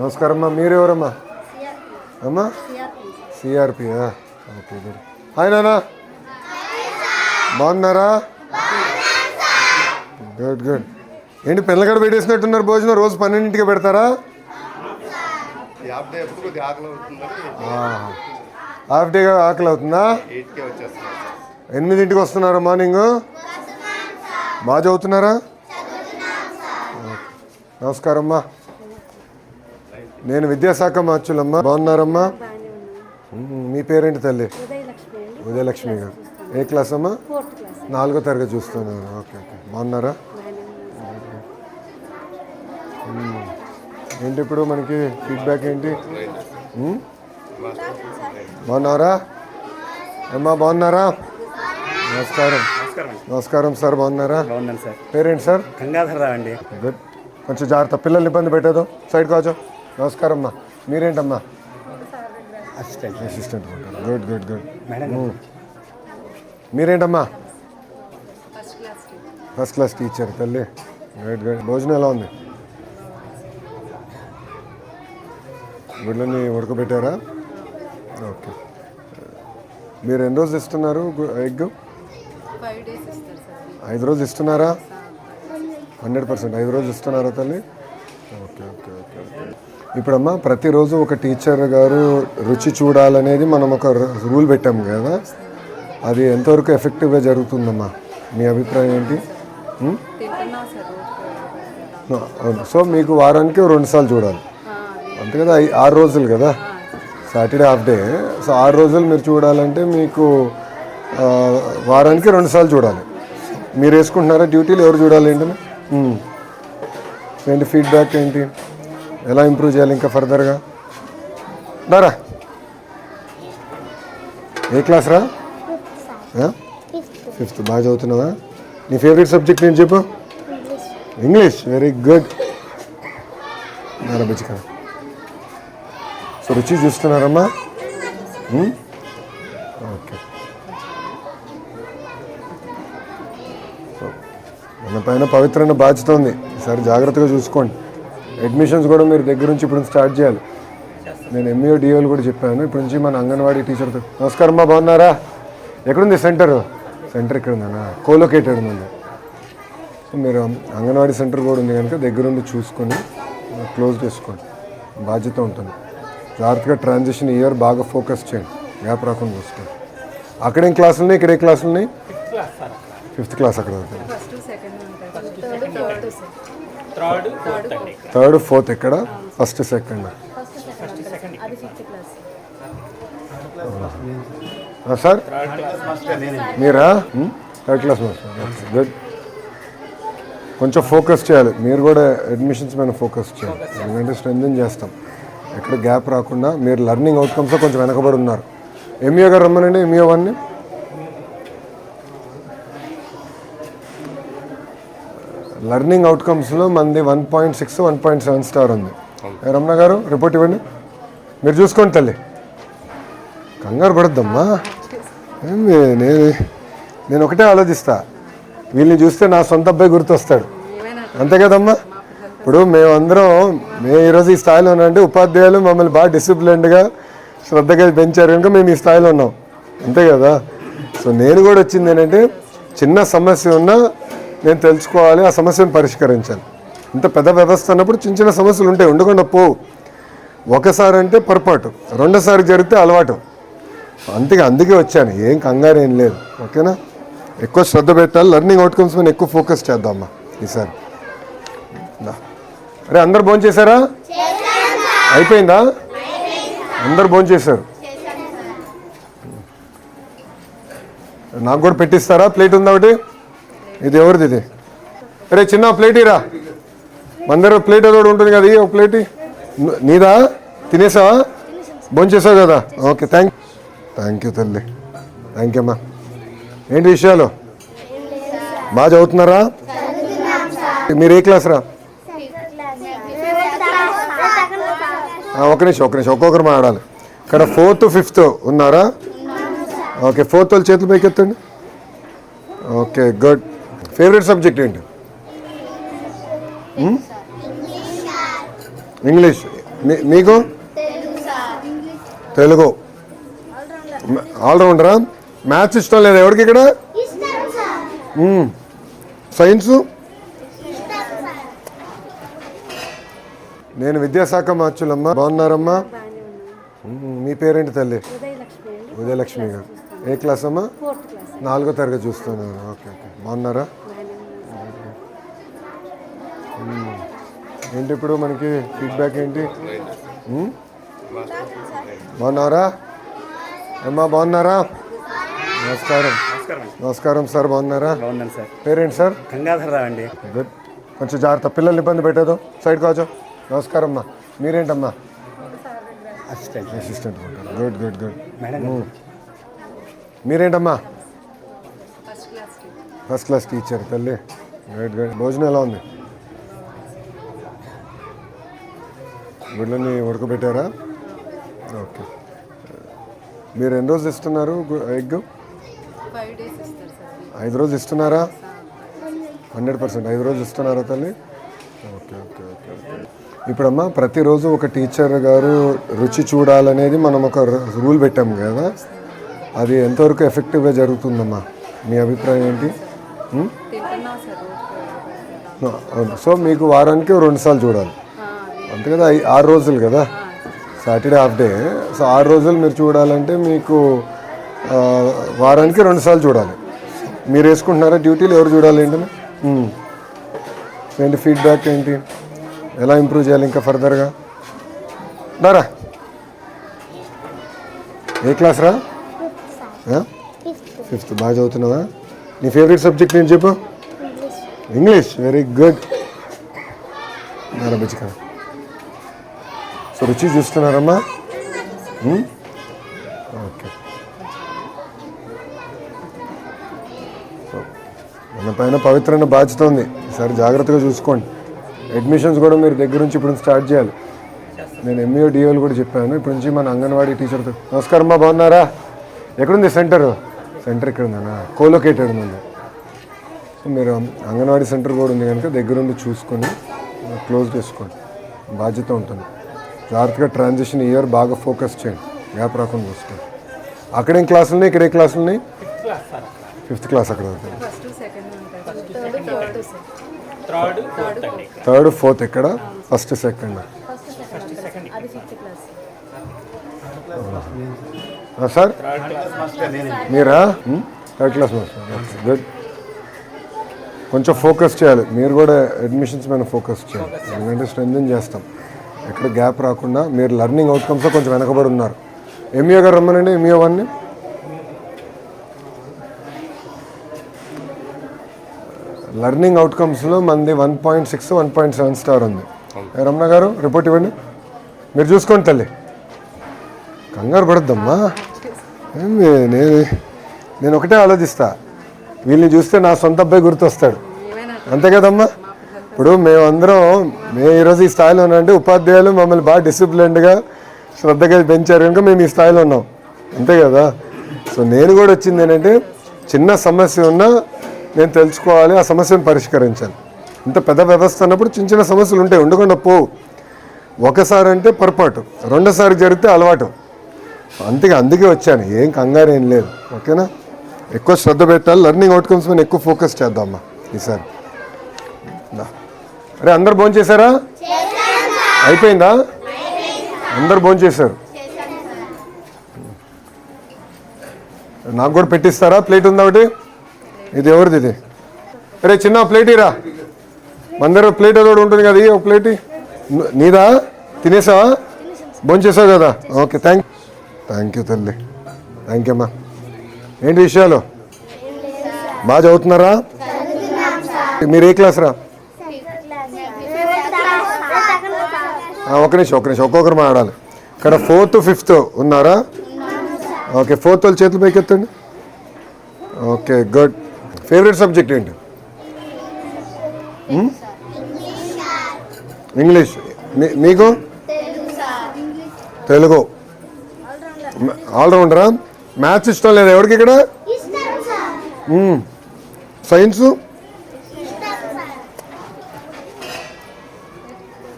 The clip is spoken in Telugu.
నమస్కారం అమ్మా. మీరెవరమ్మా? అమ్మా సిఆర్పి. Okay good. హాయ్ నానా, బాగున్నారా? Good good. ఏంటి పిల్లగడ పెట్టేసినట్టున్నారు భోజనం? రోజు 12ంటికి పెడతారా? హాఫ్ డే ఆకలి అవుతుందా? 8ంటికి వస్తున్నారా మార్నింగ్? బాగా చదువుతున్నారా? నమస్కారం అమ్మా, నేను విద్యాశాఖ మార్చులమ్మా. బాగున్నారమ్మా? మీ పేరేంటి తల్లి? ఉదయలక్ష్మి గారు. ఏ క్లాస్ అమ్మా? 4వ తరగతి చూస్తున్నాను. Okay okay. బాగున్నారా? ఏంటి ఇప్పుడు మనకి ఫీడ్బ్యాక్ ఏంటి? బాగున్నారా అమ్మా? బాగున్నారా? నమస్కారం. నమస్కారం సార్, బాగున్నారా? పేరేంటి సార్? గంగాధరరావు అండి. గుడ్. కొంచెం జాగ్రత్త, పిల్లల్ని ఇబ్బంది పెట్టదు. సైడ్ కావచ్చు. నమస్కారం అమ్మా. మీరేంటమ్మా? అసిస్టెంట్. Good good good. మీరేంటమ్మా? ఫస్ట్ క్లాస్ టీచర్ తల్లి. Good good. భోజనం ఎలా ఉంది? గుడ్లని ఉడకబెట్టారా? ఓకే. మీరు ఎన్ని రోజులు ఇస్తున్నారు ఎగ్? 5 రోజులు ఇస్తున్నారా? 100%. 5 రోజులు ఇస్తున్నారా తల్లి? Okay okay okay okay. ఇప్పుడమ్మా, ప్రతిరోజు ఒక టీచర్ గారు రుచి చూడాలనేది మనం ఒక రూల్ పెట్టాము కదా, అది ఎంతవరకు ఎఫెక్టివ్గా జరుగుతుందమ్మా? మీ అభిప్రాయం ఏంటి? సో మీకు వారానికి 2 సార్లు చూడాలి అంతే కదా? 6 రోజులు కదా, సాటర్డే హాఫ్ డే. సో 6 రోజులు మీరు చూడాలంటే మీకు వారానికి 2 సార్లు చూడాలి. మీరు వేసుకుంటున్నారా డ్యూటీలు? ఎవరు చూడాలి ఏంటని? ఏంటి ఫీడ్బ్యాక్ ఏంటి? ఎలా ఇంప్రూవ్ చేయాలి ఇంకా ఫర్దర్గా? దారా, ఏ క్లాస్ రా? 5th. బాగా చదువుతున్నావా? నీ ఫేవరెట్ సబ్జెక్ట్ ఏంటి చెప్పు? ఇంగ్లీష్. Very good. బుజ్జిగా. సో రుచి చూస్తున్నారమ్మా? ఓకే. మన పైన పవిత్రమైన బాధ్యత ఉంది. ఈసారి జాగ్రత్తగా చూసుకోండి. అడ్మిషన్స్ కూడా మీరు దగ్గర నుంచి ఇప్పుడు స్టార్ట్ చేయాలి. నేను ఎంఈఓ డిఓలు కూడా చెప్పాను. ఇప్పటి నుంచి మన అంగన్వాడీ టీచర్తో. నమస్కారం అమ్మా, బాగున్నారా? ఎక్కడుంది సెంటర్? సెంటర్ ఇక్కడ ఉందన్నా, కోలొకేటెడ్ ఉంది. సో మీరు అంగన్వాడీ సెంటర్ కూడా ఉంది కనుక దగ్గరుండి చూసుకొని క్లోజ్ చేసుకోండి. బాధ్యత ఉంటుంది. జాగ్రత్తగా ట్రాన్సిషన్ ఇయర్ బాగా ఫోకస్ చేయండి, గ్యాప్ రాకుండా చూసుకోండి. అక్కడేం క్లాసులు ఉన్నాయి, ఇక్కడ ఏ క్లాసులు ఉన్నాయి? 5th క్లాస్ అక్కడ. 3rd 4th ఎక్కడ? 1st 2nd సార్? మీరా? 3rd class master. గుడ్. కొంచెం ఫోకస్ చేయాలి మీరు కూడా, అడ్మిషన్స్ మీద ఫోకస్ చేయాలి. ఎందుకంటే స్ట్రెంథెన్ చేస్తాం, ఎక్కడ గ్యాప్ రాకుండా. మీరు లెర్నింగ్ అవుట్కమ్స్లో కొంచెం వెనకబడి ఉన్నారు. ఎంఈఓ గారు రమ్మనండి. ఎంఈఓ 1ని లెర్నింగ్ అవుట్కమ్స్లో మంది 1.6 1.7 స్టార్ ఉంది. రమణ గారు రిపోర్ట్ ఇవ్వండి. మీరు చూసుకోండి తల్లి, కంగారు పడద్దమ్మా. నేను ఒకటే ఆలోచిస్తా, వీళ్ళని చూస్తే నా సొంత అబ్బాయి గుర్తొస్తాడు, అంతే కదమ్మా? ఇప్పుడు మేము ఈరోజు ఈ స్థాయిలో ఉన్నామంటే ఉపాధ్యాయులు మమ్మల్ని బాగా డిసిప్లిన్డ్గా శ్రద్ధగా పెంచారు కనుక మేము ఈ స్థాయిలో ఉన్నాం, అంతే కదా? సో నేను కూడా వచ్చింది ఏంటంటే, చిన్న సమస్య ఉన్నా నేను తెలుసుకోవాలి, ఆ సమస్యను పరిష్కరించాలి. ఇంత పెద్ద వ్యవస్థ అన్నప్పుడు చిన్న చిన్న సమస్యలు ఉంటాయి, ఉండకుండా పోవు. ఒకసారి అంటే పొరపాటు, రెండోసారి జరిగితే అలవాటు. అందుకే వచ్చాను. ఏం కంగారు ఏం లేదు, ఓకేనా? ఎక్కువ శ్రద్ధ పెట్టాలి, లెర్నింగ్ అవుట్కమ్స్ మీద ఎక్కువ ఫోకస్ చేద్దామా ఈసారి. అరే అందరు భోంచేశారా? అయిపోయిందా? అందరు భోంచేశారు. నాకు కూడా పెట్టిస్తారా? ప్లేట్ ఉందా ఒకటి? ఇది ఎవరిది ఇది? అరే చిన్న ప్లేట్ ఇరా. అందరూ ప్లేట్ ఏదో ఉంటుంది కదా, ఒక ప్లేట్ నీదా? తినేసావా? భోంచేసావు కదా? ఓకే, థ్యాంక్ యూ తల్లి. థ్యాంక్ యూ అమ్మా. ఏంటి విషయాలు? బాగా చదువుతున్నారా? మీరు ఏ క్లాస్ రా? ఒక నిమిషం ఒక్కొక్కరు మాట్లాడాలి. ఇక్కడ 4th 5th ఉన్నారా? ఓకే, 4th వాళ్ళు చేతులు పైకి ఎత్తండి. Okay good. ఫేవరెట్ సబ్జెక్ట్ ఏంటి? ఇంగ్లీష్. మీకు తెలుగు ఆల్రౌండరా? మ్యాథ్స్ ఇష్టం లేదా ఎవరికి ఇక్కడ? సైన్సు? నేను విద్యాశాఖ మార్చులమ్మా. బాగున్నారమ్మా? మీ పేరేంటి తల్లి? ఉదయలక్ష్మి గారు. ఏ క్లాస్ అమ్మా? 4వ తరగతి చూస్తున్నాను. Okay okay. బాగున్నారా? ఏంటి ఇప్పుడు మనకి ఫీడ్బ్యాక్ ఏంటి? బాగున్నారా అమ్మా? బాగున్నారా? నమస్కారం. నమస్కారం సార్. బాగున్నారా? పేరేంటి సార్? గంగాధరరావు అండి. గుడ్. కొంచెం జాగ్రత్త, పిల్లల్ని ఇబ్బంది పెట్టేదో. సైడ్ కావచ్చు. నమస్కారం అమ్మా. మీరేంటమ్మా? అసిస్టెంట్. Good good good. మీరేంటమ్మా? ఫస్ట్ క్లాస్ టీచర్ తల్లి. Good good. భోజనం ఎలా ఉంది? గుడ్లని ఉడకబెట్టారా? ఓకే. మీరు ఎన్ని రోజులు ఇస్తున్నారు ఎగ్? 5 రోజులు ఇస్తున్నారా? 100%. 5 రోజులు ఇస్తున్నారా తల్లి? Okay okay okay okay. ఇప్పుడమ్మా ప్రతిరోజు ఒక టీచర్ గారు రుచి చూడాలనేది మనం ఒక రూల్ పెట్టాము కదా, అది ఎంతవరకు ఎఫెక్టివ్గా జరుగుతుందమ్మా? మీ అభిప్రాయం ఏంటి? సో మీకు వారానికి 2 సార్లు చూడాలి అంతే కదా? 6 రోజులు కదా, సాటర్డే హాఫ్ డే. సో 6 రోజులు మీరు చూడాలంటే మీకు వారానికి 2 సార్లు చూడాలి. మీరు వేసుకుంటున్నారా డ్యూటీలు? ఎవరు చూడాలి ఏంటని? ఏంటి ఫీడ్బ్యాక్ ఏంటి? ఎలా ఇంప్రూవ్ చేయాలి ఇంకా ఫర్దర్గా? దారా ఏ క్లాస్ రా? 5th. బాగా చదువుతున్నావా? నీ ఫేవరెట్ సబ్జెక్ట్ ఏంటి చెప్పు? ఇంగ్లీష్. Very good. దారా బుజ్జిగా. సో రుచి చూస్తున్నారమ్మా? ఓకే. మన పైన పవిత్రమైన బాధ్యత ఉంది. ఈసారి జాగ్రత్తగా చూసుకోండి. అడ్మిషన్స్ కూడా మీరు దగ్గర నుంచి ఇప్పుడు స్టార్ట్ చేయాలి. నేను ఎంఈఓ డిఓలు కూడా చెప్పాను. ఇప్పటి నుంచి మన అంగన్వాడీ టీచర్తో. నమస్కారం అమ్మా. బాగున్నారా? ఎక్కడుంది సెంటర్? సెంటర్ ఇక్కడ ఉందన్నా, కోలొకేటెడ్ ఉంది. సో మీరు అంగన్వాడీ సెంటర్ కూడా ఉంది కనుక దగ్గరుండి చూసుకొని క్లోజ్ చేసుకోండి. బాధ్యత ఉంటుంది. జాగ్రత్తగా ట్రాన్సిషన్ ఇయర్ బాగా ఫోకస్ చేయండి. గ్యాప్ రాకుండా చూసుకోండి. అక్కడేం క్లాసులు ఉన్నాయి? ఇక్కడ ఏ క్లాసులు ఉన్నాయి? 5th క్లాస్ అక్కడ. 3rd 4th ఇక్కడ, 1st 2nd. సార్ మీరా? 3rd class master. గుడ్. కొంచెం ఫోకస్ చేయాలి. మీరు కూడా అడ్మిషన్స్ మీద ఫోకస్ చేయాలి. ఎందుకంటే స్ట్రెంథెన్ చేస్తాం. ఎక్కడ గ్యాప్ రాకుండా. మీరు లెర్నింగ్ అవుట్కమ్స్లో కొంచెం వెనకబడి ఉన్నారు. ఎంఈఓ గారు రమ్మనండి. ఎంఈఓ 1ని. లెర్నింగ్ అవుట్కమ్స్లో మంది 1.6, 1.7 స్టార్ ఉంది. రమణ గారు రిపోర్ట్ ఇవ్వండి. మీరు చూసుకోండి తల్లి, కంగారు పడద్దమ్మా. నేను ఒకటే ఆలోచిస్తా, వీళ్ళని చూస్తే నా సొంత అబ్బాయి గుర్తొస్తాడు. అంతే కదమ్మా? ఇప్పుడు మేము ఈరోజు ఈ స్థాయిలో ఉన్నామంటే ఉపాధ్యాయులు మమ్మల్ని బాగా డిసిప్లిన్డ్గా శ్రద్ధగా పెంచారు కనుక మేము ఈ స్థాయిలో ఉన్నాం. అంతే కదా? సో నేను కూడా వచ్చింది ఏంటంటే, చిన్న సమస్య ఉన్నా నేను తెలుసుకోవాలి, ఆ సమస్యను పరిష్కరించాలి. ఇంత పెద్ద వ్యవస్థ అన్నప్పుడు చిన్న చిన్న సమస్యలు ఉంటాయి, ఉండకుండా పోవు. ఒకసారి అంటే పొరపాటు, రెండోసారి జరిగితే అలవాటు. అందుకే వచ్చాను. ఏం కంగారు ఏం లేదు. ఓకేనా? ఎక్కువ శ్రద్ధ పెట్టాలి. లెర్నింగ్ అవుట్కమ్స్ మీద ఎక్కువ ఫోకస్ చేద్దామమ్మా ఈసారి. అరే అందరు భోజనం చేశారా? అయిపోయిందా? అందరు భోజనం చేశారు. నాకు కూడా పెట్టిస్తారా? ప్లేట్ ఉందా ఒకటి? ఇది ఎవరిది? ఇది అరే చిన్న ప్లేట్ ఇరా. మందరు ప్లేట్ ఏదో ఉంటుంది కదా, ఒక ప్లేట్ నీదా? తినేసావా? భోజనం చేసావు కదా? ఓకే. థ్యాంక్ యూ తల్లి. థ్యాంక్ యూ అమ్మా. ఏంటి విషయాలు? బాగా చదువుతున్నారా? మీరు ఏ క్లాస్ రా? ఒక నిమిషం ఒక్కొక్కరు మాట్లాడాలి. ఇక్కడ 4th 5th ఉన్నారా? ఓకే. 4th వాళ్ళు చేతులు పైకెత్తండి. Okay good. ఫేవరెట్ సబ్జెక్ట్ ఏంటి? ఇంగ్లీష్. మీకు? తెలుగు. ఆల్రౌండరా? మ్యాథ్స్ ఇష్టం లేదా ఎవరికి ఇక్కడ? సైన్సు?